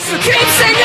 So keep singing!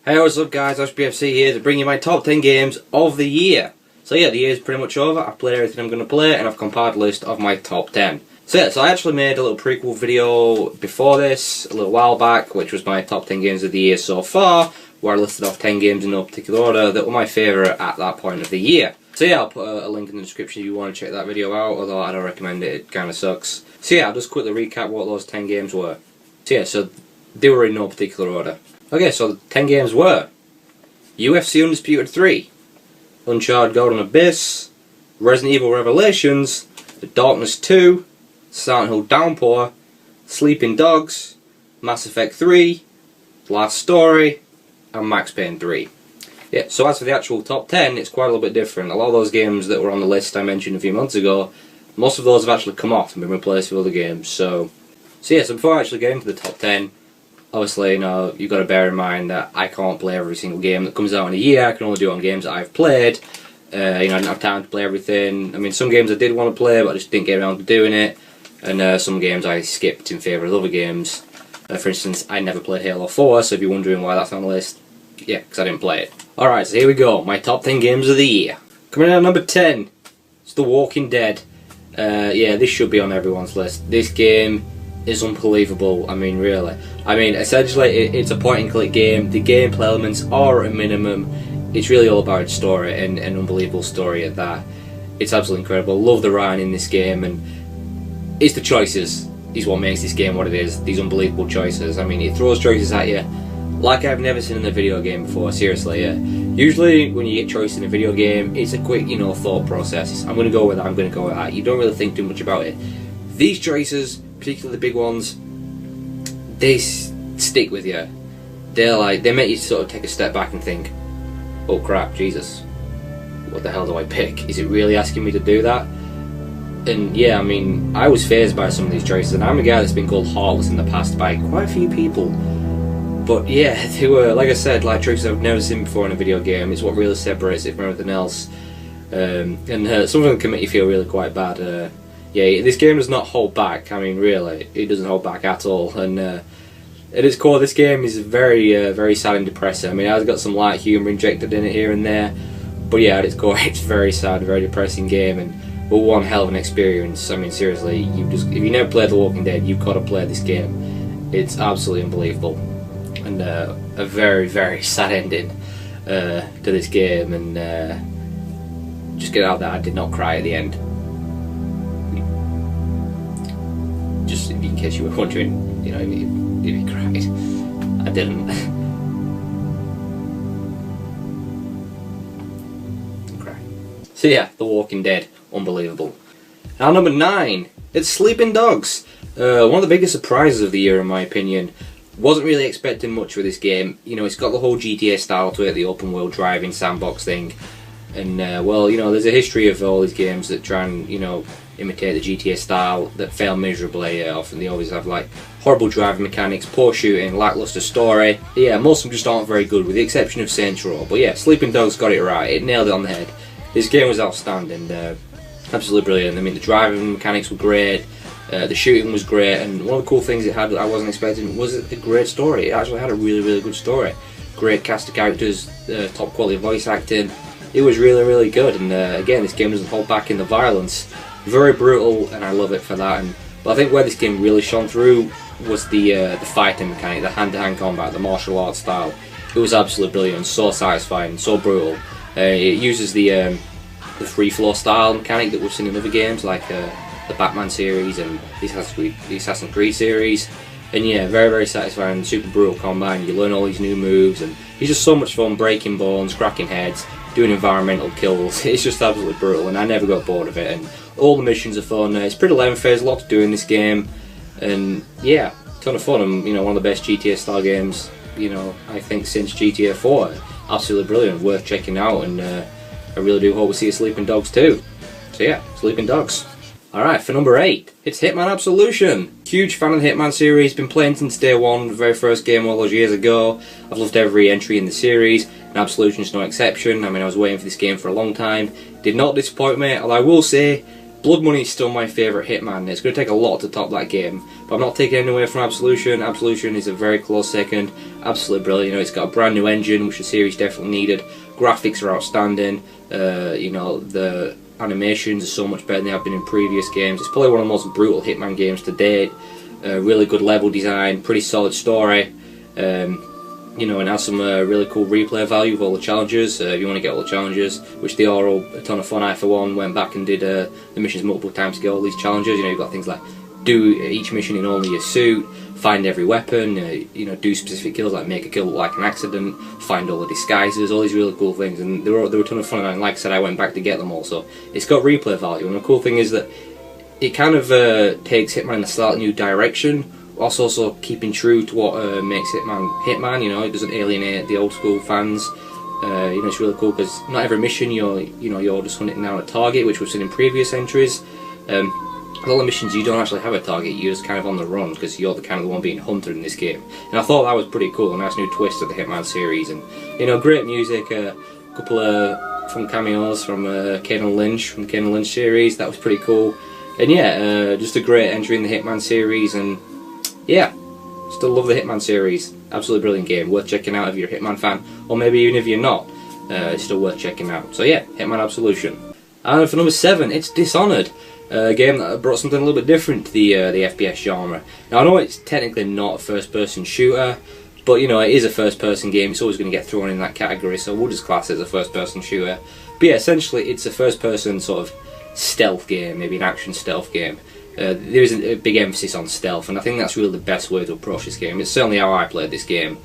Hey, what's up guys, HBFC here to bring you my top 10 games of the year. So yeah, the year's pretty much over. I've played everything I'm going to play and I've compiled a list of my top 10. So yeah, so I actually made a little prequel video before this, a little while back, which was my top 10 games of the year so far, where I listed off 10 games in no particular order that were my favourite at that point of the year. So yeah, I'll put a link in the description if you want to check that video out, although I don't recommend it, it kind of sucks. So yeah, I'll just quickly recap what those 10 games were. So yeah, so they were in no particular order. Okay, so the 10 games were UFC Undisputed 3, Uncharted Golden Abyss, Resident Evil Revelations, The Darkness 2, Silent Hill Downpour, Sleeping Dogs, Mass Effect 3, Last Story, and Max Payne 3. Yeah, so as for the actual top 10, it's quite a little bit different. A lot of those games that were on the list I mentioned a few months ago, most of those have actually come off and been replaced with other games. So yeah, so before I actually get into the top 10, obviously, you know, you've got to bear in mind that I can't play every single game that comes out in a year. I can only do it on games that I've played. You know, I didn't have time to play everything. I mean, some games I did want to play, but I just didn't get around to doing it. And some games I skipped in favour of other games. For instance, I never played Halo 4, so if you're wondering why that's on the list, yeah, because I didn't play it. Alright, so here we go, my top 10 games of the year. Coming in at number 10, it's The Walking Dead. Yeah, this should be on everyone's list. This game is unbelievable. I mean, really. I mean, essentially, it's a point-and-click game. The gameplay elements are at a minimum. It's really all about its story, and an unbelievable story at that. It's absolutely incredible. Love the writing in this game, and it's the choices is what makes this game what it is. These unbelievable choices. I mean, it throws choices at you like I've never seen in a video game before. Seriously, yeah. Usually, when you get choices in a video game, it's a quick, you know, thought process. I'm going to go with that. I'm going to go with that. You don't really think too much about it. These choices, particularly the big ones, they stick with you. They make you sort of take a step back and think, oh crap, Jesus, what the hell do I pick? Is it really asking me to do that? And yeah, I mean, I was fazed by some of these choices, and I'm a guy that's been called heartless in the past by quite a few people. But yeah, they were, like I said, like choices I've never seen before in a video game. It's what really separates it from everything else. And some of them can make you feel really quite bad. Yeah, this game does not hold back. I mean, really, it doesn't hold back at all. And at its core, this game is very, very sad and depressing. I mean, it has got some light humour injected in it here and there, but yeah, at its core, it's very sad, very depressing game, and one hell of an experience. I mean, seriously, if you never played The Walking Dead, you've got to play this game. It's absolutely unbelievable, and a very, very sad ending to this game. And just get out there, I did not cry at the end. Just in case you were wondering, you know, if you cried, I didn't. Didn't cry. So yeah, The Walking Dead, unbelievable. Now number 9, it's Sleeping Dogs. One of the biggest surprises of the year, in my opinion. Wasn't really expecting much with this game. You know, it's got the whole GTA style to it, the open world driving sandbox thing. And well, you know, there's a history of all these games that try and, you know, imitate the GTA style that fail miserably. Often they always have like horrible driving mechanics, poor shooting, lackluster story. Yeah, most of them just aren't very good, with the exception of Saints Row. But yeah, Sleeping Dogs got it right. It nailed it on the head. This game was outstanding, absolutely brilliant. I mean, the driving mechanics were great, the shooting was great, and one of the cool things it had that I wasn't expecting was a great story. It actually had a really, really good story. Great cast of characters, top quality voice acting. It was really, really good, and again, this game doesn't hold back in the violence. Very brutal, and I love it for that. But I think where this game really shone through was the fighting mechanic, the hand-to-hand combat, the martial arts style. It was absolutely brilliant, so satisfying, so brutal. It uses the free flow style mechanic that we've seen in other games, like the Batman series and the Assassin's Creed series. And yeah, very, very satisfying, super brutal combat, and you learn all these new moves, and it's just so much fun, breaking bones, cracking heads, doing environmental kills. It's just absolutely brutal, and I never got bored of it. And all the missions are fun. It's pretty lengthy, there's a lot to do in this game, and yeah, ton of fun. And you know, one of the best GTA style games, you know, I think since GTA 4. Absolutely brilliant, worth checking out, and I really do hope we see a Sleeping Dogs too. So yeah, Sleeping Dogs. Alright, for number 8, it's Hitman Absolution. Huge fan of the Hitman series, been playing since day one, the very first game all those years ago. I've loved every entry in the series, and Absolution's no exception. I mean, I was waiting for this game for a long time. Did not disappoint me, although I will say, Blood Money is still my favourite Hitman. It's going to take a lot to top that game, but I'm not taking any away from Absolution. Absolution is a very close second. Absolutely brilliant. You know, it's got a brand new engine, which the series definitely needed. Graphics are outstanding. You know, the animations are so much better than they have been in previous games. It's probably one of the most brutal Hitman games to date. Really good level design, pretty solid story. You know, and has some really cool replay value of all the challenges. If you want to get all the challenges, which they are all a ton of fun. I, for one, went back and did the missions multiple times to get all these challenges. You know, you've got things like do each mission in only your suit, find every weapon, you know, do specific kills like make a kill look like an accident, find all the disguises, all these really cool things, and they were a ton of fun. And like I said, I went back to get them all, so it's got replay value. And the cool thing is that it kind of takes Hitman in a slightly new direction, whilst also keeping true to what makes Hitman Hitman. You know, it doesn't alienate the old school fans. You know, it's really cool because not every mission you're just hunting down a target, which we've seen in previous entries. A lot of missions you don't actually have a target, you're just kind of on the run because you're the kind of the one being hunted in this game. And I thought that was pretty cool, a nice new twist to the Hitman series. And you know, great music, a couple of fun cameos from Kane & Lynch from the Kane & Lynch series. That was pretty cool. And yeah, just a great entry in the Hitman series. And yeah, still love the Hitman series. Absolutely brilliant game, worth checking out if you're a Hitman fan, or maybe even if you're not, it's still worth checking out. So yeah, Hitman Absolution. And for number 7, it's Dishonored, a game that brought something a little bit different to the FPS genre. Now I know it's technically not a first-person shooter, but you know, it is a first-person game. It's always going to get thrown in that category, so we'll just class it as a first-person shooter. But yeah, essentially it's a first-person sort of stealth game, maybe an action stealth game. There is a big emphasis on stealth, and I think that's really the best way to approach this game. It's certainly how I played this game.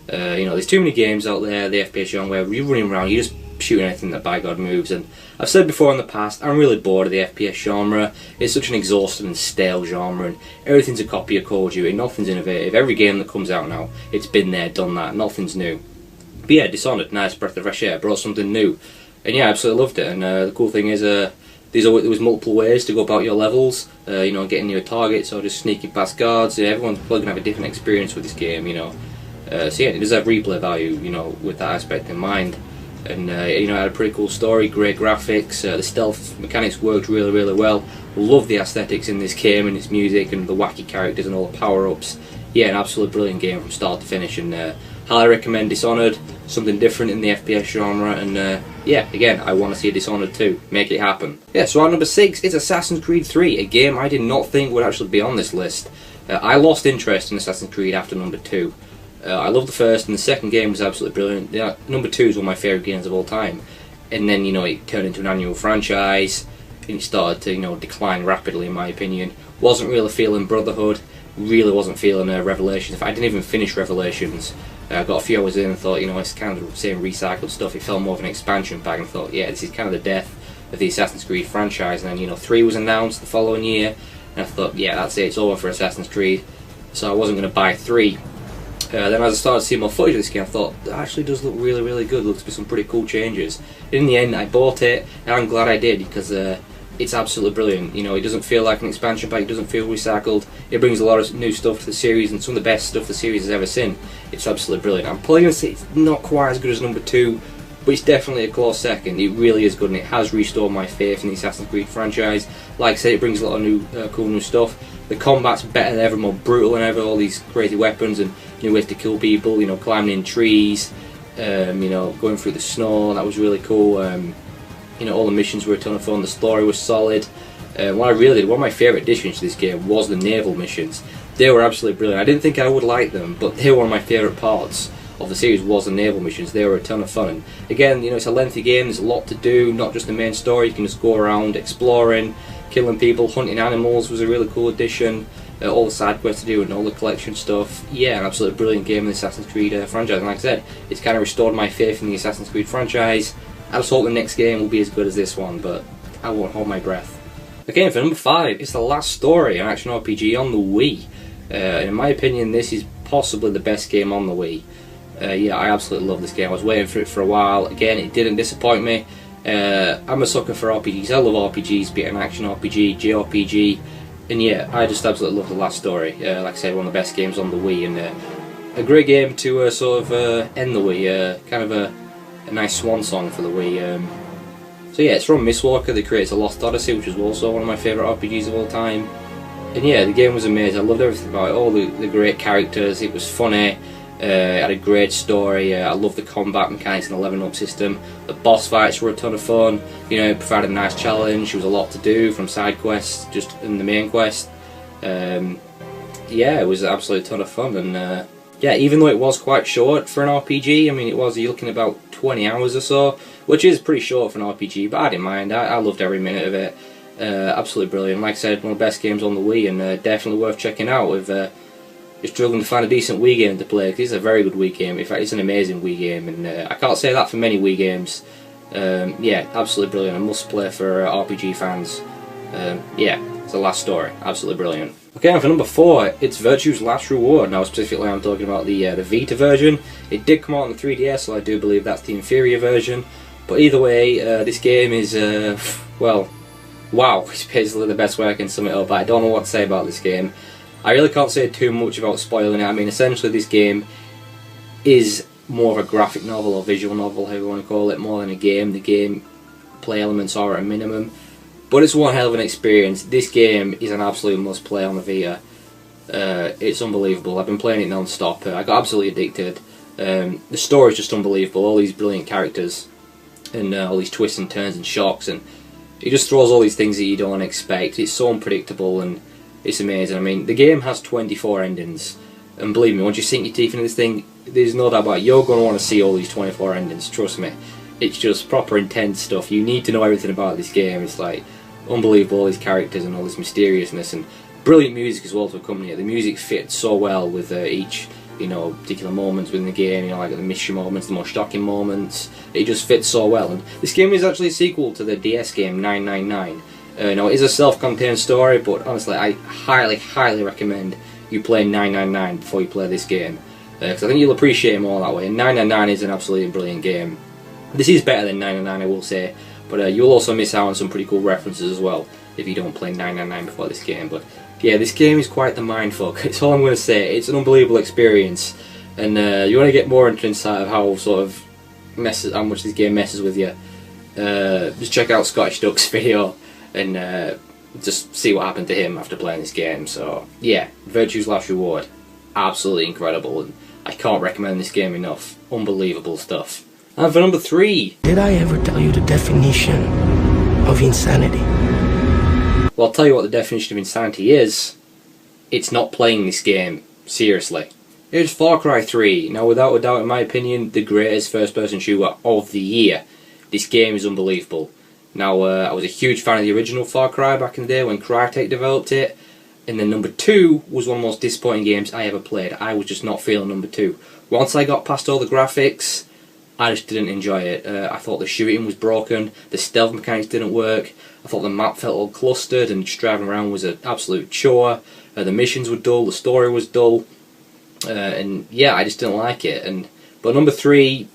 You know, there's too many games out there, the FPS genre, where you're running around, you're just shooting anything that by God moves. And I've said before in the past, I'm really bored of the FPS genre. It's such an exhausting and stale genre, and everything's a copy of Call of Duty, nothing's innovative. Every game that comes out now, it's been there, done that, nothing's new. But yeah, Dishonored, nice breath of fresh air, brought something new. And yeah, I absolutely loved it. And the cool thing is, there was multiple ways to go about your levels, you know, getting your targets or just sneaking past guards. Yeah, everyone's probably going to have a different experience with this game, you know. So yeah, it does have replay value, you know, with that aspect in mind. And you know, it had a pretty cool story, great graphics, the stealth mechanics worked really, really well. Love the aesthetics in this game and its music and the wacky characters and all the power-ups. Yeah, an absolute brilliant game from start to finish, and highly recommend Dishonored, something different in the FPS genre. And yeah, again, I want to see a Dishonored 2, make it happen. Yeah, so at number 6 is Assassin's Creed 3, a game I did not think would actually be on this list. I lost interest in Assassin's Creed after number 2. I loved the first, and the second game was absolutely brilliant. Yeah, number 2 is one of my favourite games of all time. And then, you know, it turned into an annual franchise, and it started to, you know, decline rapidly, in my opinion. Wasn't really feeling Brotherhood, really wasn't feeling Revelations. In fact, I didn't even finish Revelations. I got a few hours in and thought, you know, it's kind of the same recycled stuff. It felt more of an expansion pack, and thought, yeah, this is kind of the death of the Assassin's Creed franchise. And then, you know, 3 was announced the following year, and I thought, yeah, that's it, it's over for Assassin's Creed. So I wasn't going to buy 3. Then as I started seeing more footage of this game, I thought, that actually does look really, really good. Looks to be some pretty cool changes. In the end, I bought it, and I'm glad I did, because it's absolutely brilliant. You know, it doesn't feel like an expansion pack, it doesn't feel recycled. It brings a lot of new stuff to the series, and some of the best stuff the series has ever seen. It's absolutely brilliant. I'm probably going to say it's not quite as good as number 2, but it's definitely a close second. It really is good, and it has restored my faith in the Assassin's Creed franchise. Like I said, it brings a lot of new, cool new stuff. The combat's better than ever, more brutal than ever, all these crazy weapons and new ways to kill people, you know, climbing in trees, you know, going through the snow, that was really cool. You know, all the missions were a ton of fun, the story was solid. What I really did, one of my favourite additions to this game was the naval missions. They were absolutely brilliant. I didn't think I would like them, but they were one of my favourite parts of the series was the naval missions. They were a ton of fun. And again, you know, it's a lengthy game, there's a lot to do, not just the main story. You can just go around exploring, killing people, hunting animals was a really cool addition. All the side quests to do and all the collection stuff. Yeah, an absolutely brilliant game in the Assassin's Creed franchise. And like I said, it's kind of restored my faith in the Assassin's Creed franchise. I just hope the next game will be as good as this one, but I won't hold my breath. Okay, for number 5, it's The Last Story, an action RPG on the Wii. And in my opinion, this is possibly the best game on the Wii. Yeah, I absolutely love this game. I was waiting for it for a while. Again, it didn't disappoint me. I'm a sucker for RPGs. I love RPGs, be it an action RPG, JRPG, and yeah, I just absolutely love The Last Story. Like I said, one of the best games on the Wii, and a great game to sort of end the Wii. Kind of a nice swan song for the Wii. So yeah, it's from Mistwalker, the creators of Lost Odyssey, which was also one of my favourite RPGs of all time. And yeah, the game was amazing. I loved everything about it, all the great characters, it was funny, it had a great story, I loved the combat mechanics and the leveling up system. The boss fights were a ton of fun, you know, it provided a nice challenge, there was a lot to do from side quests, just in the main quest. Yeah, it was an absolute ton of fun, and yeah, even though it was quite short for an RPG, I mean, you're looking at about 20 hours or so, which is pretty short for an RPG, but I didn't mind. I loved every minute of it. Absolutely brilliant. Like I said, one of the best games on the Wii, and definitely worth checking out if you're struggling to find a decent Wii game to play, because it's a very good Wii game. In fact, it's an amazing Wii game, and I can't say that for many Wii games. Yeah, absolutely brilliant. A must play for RPG fans. Yeah, it's the last story. Absolutely brilliant. Okay, and for number 4, it's Virtue's Last Reward. Now, specifically, I'm talking about the Vita version. It did come out on the 3DS, so I do believe that's the inferior version. But either way, this game is, well, wow. It's basically the best way I can sum it up. I don't know what to say about this game. I really can't say too much about spoiling it. I mean, essentially, this game is more of a graphic novel or visual novel, however you want to call it, more than a game. The game play elements are at a minimum. But it's one hell of an experience. This game is an absolute must play on the Vita. It's unbelievable. I've been playing it non-stop. I got absolutely addicted. The story is just unbelievable. All these brilliant characters and all these twists and turns and shocks, and it just throws all these things that you don't expect. It's so unpredictable and it's amazing. I mean, the game has 24 endings, and believe me, once you sink your teeth into this thing, there's no doubt about it. You're going to want to see all these 24 endings. Trust me. It's just proper intense stuff. You need to know everything about this game. It's like unbelievable, all these characters and all this mysteriousness, and brilliant music as well to accompany it. The music fits so well with each, you know, particular moments within the game, you know, like the mystery moments, the more shocking moments. It just fits so well. And this game is actually a sequel to the DS game 999. Now, it is a self-contained story, but honestly, I highly, highly recommend you play 999 before you play this game, because I think you'll appreciate it more that way. And 999 is an absolutely brilliant game. This is better than 999, I will say, but you'll also miss out on some pretty cool references as well if you don't play 999 before this game. But yeah, this game is quite the mindfuck. It's all I'm going to say. It's an unbelievable experience, and you want to get more into insight of how how much this game messes with you. Just check out Scottish Duck's video and just see what happened to him after playing this game. So yeah, Virtue's Last Reward, absolutely incredible, and I can't recommend this game enough. Unbelievable stuff. And for number 3, did I ever tell you the definition of insanity? Well, I'll tell you what the definition of insanity is. It's not playing this game seriously. It's Far Cry 3. Now, without a doubt, in my opinion, the greatest first-person shooter of the year. This game is unbelievable. Now, I was a huge fan of the original Far Cry back in the day when Crytek developed it. And then number 2 was one of the most disappointing games I ever played. I was just not feeling number 2. Once I got past all the graphics, I just didn't enjoy it. I thought the shooting was broken, the stealth mechanics didn't work, I thought the map felt all clustered and just driving around was an absolute chore, the missions were dull, the story was dull, and yeah, I just didn't like it. But number 3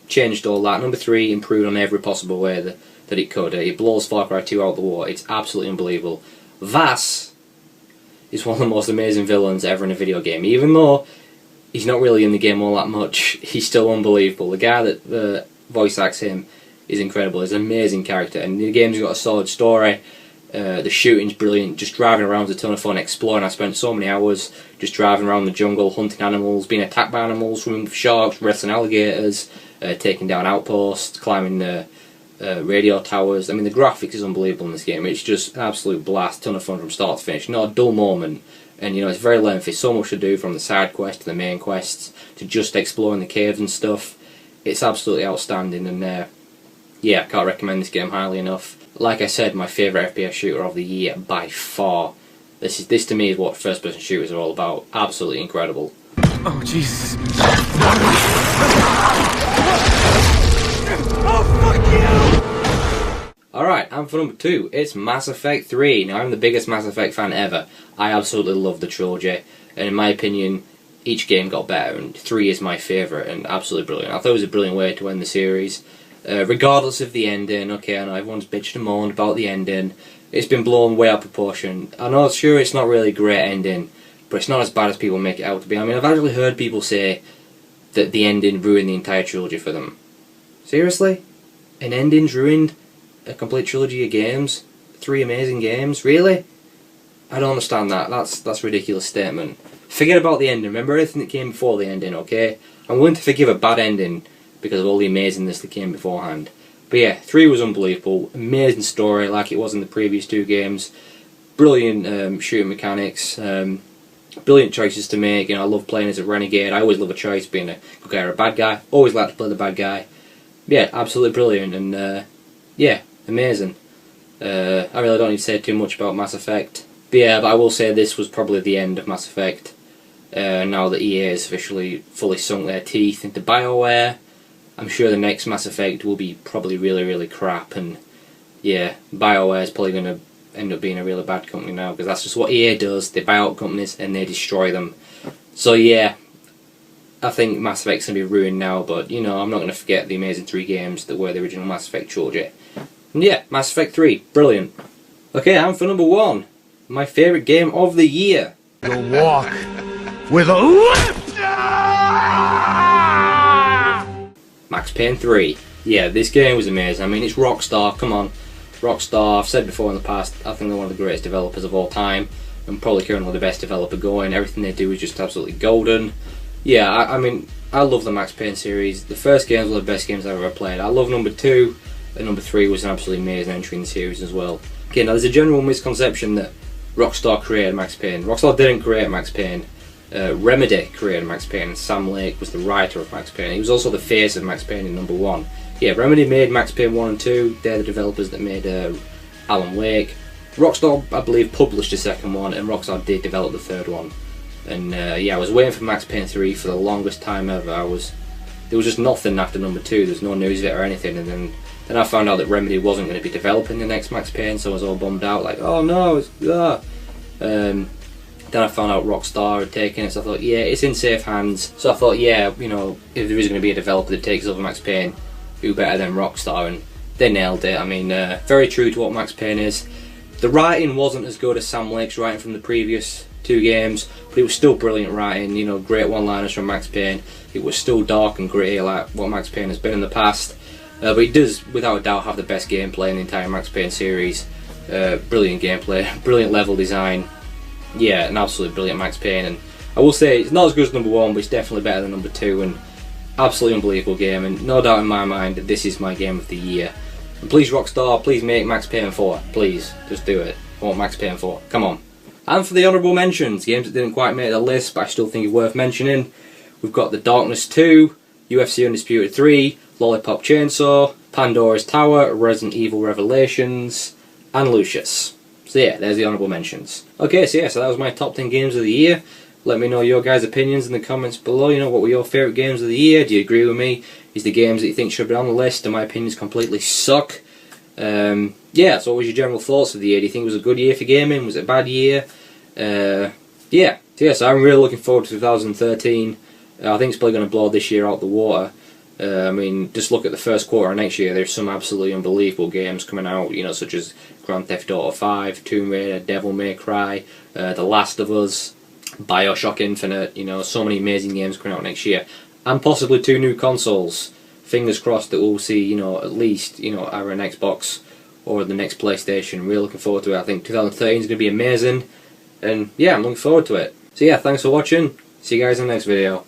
changed all that. Number 3 improved on every possible way that it could. It blows Far Cry 2 out of the water. It's absolutely unbelievable. Vaas is one of the most amazing villains ever in a video game. Even though he's not really in the game all that much, he's still unbelievable. The guy that voice acts him is incredible. He's an amazing character, and the game's got a solid story. The shooting's brilliant. Just driving around is a ton of fun, exploring. I spent so many hours just driving around the jungle, hunting animals, being attacked by animals, swimming with sharks, wrestling alligators, taking down outposts, climbing radio towers. I mean, the graphics is unbelievable in this game. It's just an absolute blast, ton of fun from start to finish. Not a dull moment. And you know, it's very lengthy, so much to do, from the side quest to the main quests to just exploring the caves and stuff. It's absolutely outstanding, and yeah, I can't recommend this game highly enough. Like I said, my favourite FPS shooter of the year by far. This to me is what first person shooters are all about. Absolutely incredible. Oh Jesus. Alright, and for number 2, it's Mass Effect 3. Now, I'm the biggest Mass Effect fan ever. I absolutely love the trilogy, and in my opinion, each game got better, and 3 is my favourite, and absolutely brilliant. I thought it was a brilliant way to end the series. Regardless of the ending, okay, I know everyone's bitched and moaned about the ending. It's been blown way out of proportion. I know, sure, it's not really a great ending, but it's not as bad as people make it out to be. I mean, I've actually heard people say that the ending ruined the entire trilogy for them. Seriously? An ending's ruined a complete trilogy of games, 3 amazing games, really? I don't understand that. That's a ridiculous statement. Forget about the ending. Remember everything that came before the ending, okay? I'm willing to forgive a bad ending because of all the amazingness that came beforehand. But yeah, 3 was unbelievable. Amazing story, like it was in the previous 2 games. Brilliant shooting mechanics. Brilliant choices to make. You know, I love playing as a renegade. I always love a choice being a good guy or a bad guy. Always like to play the bad guy. Yeah, absolutely brilliant, and yeah, amazing. I really don't need to say too much about Mass Effect. But yeah, but I will say this was probably the end of Mass Effect. Now that EA has officially fully sunk their teeth into BioWare, I'm sure the next Mass Effect will be probably really, really crap, and yeah, BioWare is probably going to end up being a really bad company now, because that's just what EA does. They buy out companies and they destroy them. So yeah, I think Mass Effect's going to be ruined now, but you know, I'm not going to forget the amazing 3 games that were the original Mass Effect trilogy. And yeah, Mass Effect 3, brilliant. Okay, and for number 1, my favourite game of the year. You'll walk with a lift! Max Payne 3. Yeah, this game was amazing. I mean, it's Rockstar, come on. Rockstar, I've said before in the past, I think they're one of the greatest developers of all time, and probably currently the best developer going. Everything they do is just absolutely golden. Yeah, I mean, I love the Max Payne series. The first games were the best games I've ever played. I love number 2, and number 3 was an absolutely amazing entry in the series as well. Okay, now there's a general misconception that Rockstar created Max Payne. Rockstar didn't create Max Payne. Remedy created Max Payne. Sam Lake was the writer of Max Payne. He was also the face of Max Payne in number 1. Yeah, Remedy made Max Payne 1 and 2. They're the developers that made Alan Wake. Rockstar, I believe, published the second one, and Rockstar did develop the third one. And yeah, I was waiting for Max Payne 3 for the longest time ever. There was just nothing after number 2. There's no news of it or anything. And then I found out that Remedy wasn't going to be developing the next Max Payne, so I was all bummed out, like, oh no, it's then I found out Rockstar had taken it, so I thought, yeah, it's in safe hands. So I thought, yeah, you know, if there is going to be a developer that takes over Max Payne, who better than Rockstar? And they nailed it. I mean, very true to what Max Payne is. The writing wasn't as good as Sam Lake's writing from the previous 2 games, but it was still brilliant writing, you know, great one-liners from Max Payne. It was still dark and gritty like what Max Payne has been in the past, but it does, without a doubt, have the best gameplay in the entire Max Payne series. Brilliant gameplay, brilliant level design. Yeah, an absolutely brilliant Max Payne, and I will say it's not as good as number 1, but it's definitely better than number 2, and absolutely unbelievable game, and no doubt in my mind that this is my game of the year. And please Rockstar, please make Max Payne 4, please, just do it. I want Max Payne 4, come on. And for the honourable mentions, games that didn't quite make the list but I still think are worth mentioning, we've got The Darkness 2, UFC Undisputed 3, Lollipop Chainsaw, Pandora's Tower, Resident Evil Revelations, and Lucius. So yeah, there's the honourable mentions. Okay, so yeah, so that was my top 10 games of the year. Let me know your guys' opinions in the comments below. You know, what were your favourite games of the year? Do you agree with me? Is the games that you think should be on the list, and my opinions completely suck? Yeah, so what was your general thoughts of the year? Do you think it was a good year for gaming? Was it a bad year? Yeah, so I'm really looking forward to 2013. I think it's probably going to blow this year out the water. I mean, just look at the first quarter of next year. There's some absolutely unbelievable games coming out, you know, such as Grand Theft Auto 5, Tomb Raider, Devil May Cry, The Last of Us, Bioshock Infinite, you know, so many amazing games coming out next year. And possibly 2 new consoles. Fingers crossed that we'll see, you know, at least, you know, either an Xbox or the next PlayStation. Really looking forward to it. I think 2013 is going to be amazing. And yeah, I'm looking forward to it. So yeah, thanks for watching. See you guys in the next video.